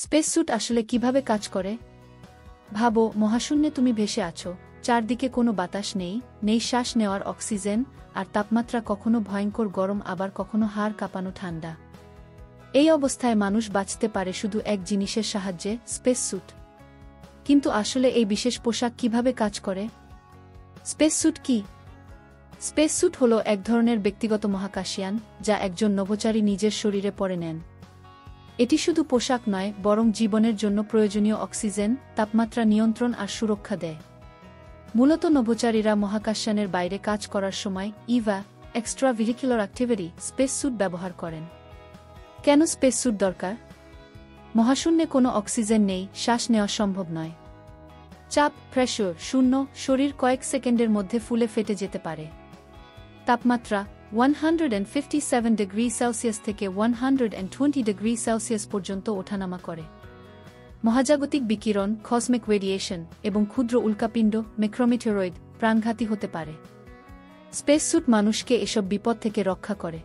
Space sweet আসলে কিভাবে কাজ করে? ভাবো, মহাশূন্যে তুমি ভেসে আছো, চারদিকে কোনো বাতাস নেই, নেই শ্বাস নেওয়ার অক্সিজেন, আর তাপমাত্রা কখনো ভয়ঙ্কর গরম আবার কখনো হাড় কাঁপানো ঠান্ডা। এই অবস্থায় মানুষ বাঁচতে পারে শুধু এক জিনিসের সাহায্যে, স্পেস স্যুট। কিন্তু আসলে এই বিশেষ পোশাক কিভাবে কাজ করে? স্পেস স্যুট কি? স্পেস স্যুট হল এক ধরনের ব্যক্তিগত মহাকাশযান যা একজন নভোচারী নিজের শরীরে পরে নেন। এটি শুধু পোশাক নয়, বরং জীবনের জন্য প্রয়োজনীয় অক্সিজেন, তাপমাত্রা নিয়ন্ত্রণ আর সুরক্ষা দেয়। মূলত নভোচারীরা মহাকাশযানের বাইরে কাজ করার সময় extra vehicular activity space sweet ব্যবহার করেন। কেন স্পেস স্যুট দরকার? মহাশূন্যে কোনো অক্সিজেন নেই, শ্বাস নেওয়া সম্ভব নয়। চাপ, প্রেসার শূন্য, শরীর কয়েক সেকেন্ডের মধ্যে ফুলে ফেটে যেতে পারে। তাপমাত্রা 157 ডিগ্রি সেলসিয়াস থেকে 120 ডিগ্রি সেলসিয়াস পর্যন্ত ওঠানামা করে। মহাজাগতিক বিকিরণ, কসমিক রেডিয়েশন এবং ক্ষুদ্র উল্কাপিণ্ড, ম্যাক্রোমিটেরয়েড প্রাণঘাতী হতে পারে। স্পেস স্যুট মানুষকে এসব বিপদ থেকে রক্ষা করে।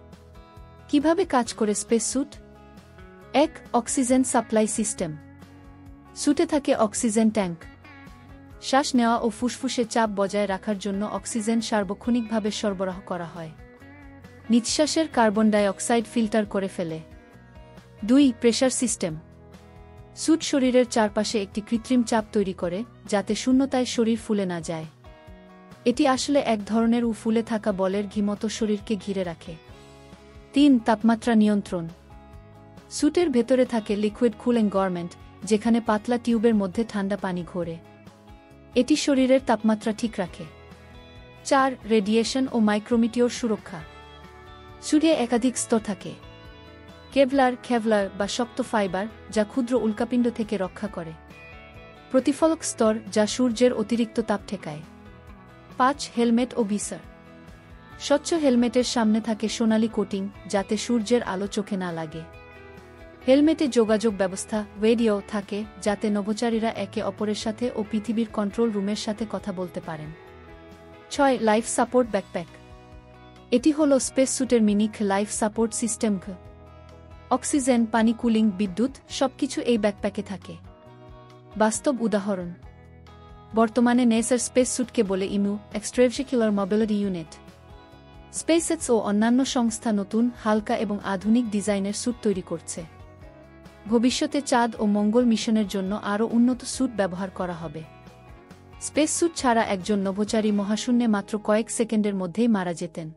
কিভাবে কাজ করে space suit? ১. Oxygen supply system. স্যুটে থাকে অক্সিজেন ট্যাঙ্ক। শ্বাস নেওয়া ও ফুসফুসে চাপ বজায় রাখার জন্য অক্সিজেন সার্বক্ষণিকভাবে সরবরাহ করা হয়। নিঃশ্বাসের কার্বন ডাই অক্সাইড ফিল্টার করে ফেলে। ২. Pressure system. স্যুট শরীরের চারপাশে একটি কৃত্রিম চাপ তৈরি করে, যাতে শূন্যতায় শরীর ফুলে না যায়। এটি আসলে এক ধরনের ফুলে থাকা বলের ঘিমতো শরীরকে ঘিরে রাখে। ৩. তাপমাত্রা নিয়ন্ত্রণ। স্যুটের ভেতরে থাকে লিকুইড কুলিং গার্মেন্ট, যেখানে পাতলা টিউবের মধ্যে ঠান্ডা পানি ঘোরে। এটি শরীরের তাপমাত্রা ঠিক রাখে। ৪. রেডিয়েশন ও মাইক্রোমিটিওর সুরক্ষা। স্যুটে একাধিক স্তর থাকে। কেভলার বা শক্ত ফাইবার, যা ক্ষুদ্র উল্কাপিণ্ড থেকে রক্ষা করে। প্রতিফলক স্তর, যা সূর্যের অতিরিক্ত তাপ ঠেকায়। ৫. হেলমেট ও ভিসার। স্বচ্ছ হেলমেটের সামনে থাকে সোনালি কোটিং, যাতে সূর্যের আলো চোখে না লাগে। হেলমেটে যোগাযোগ ব্যবস্থা রেডিও থাকে, যাতে নভোচারীরা একে অপরের সাথে ও পৃথিবীর কন্ট্রোল রুমের সাথে কথা বলতে পারেন। ৬. Life support backpack. এটি হল space স্যুটের মিনিক life support system. Oxygen, পানি, কুলিং, বিদ্যুৎ সবকিছু এই ব্যাকপ্যাকে থাকে। বাস্তব উদাহরণ: বর্তমানে নেসার স্পেস স্যুটকে বলে এক্সট্রাভেহিকুলার মোবিলিটি ইউনিট। স্পেসএক্স ও অন্যান্য সংস্থা নতুন, হালকা এবং আধুনিক ডিজাইনের স্যুট তৈরি করছে। ভবিষ্যতে চাঁদ ও মঙ্গল মিশনের জন্য আরও উন্নত স্যুট ব্যবহার করা হবে। স্পেস স্যুট ছাড়া একজন নভোচারী মহাশূন্যে মাত্র কয়েক সেকেন্ডের মধ্যেই মারা যেতেন।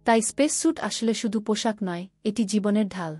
তাই স্পেস স্যুট আসলে শুধু পোশাক নয়, এটি জীবনের ঢাল।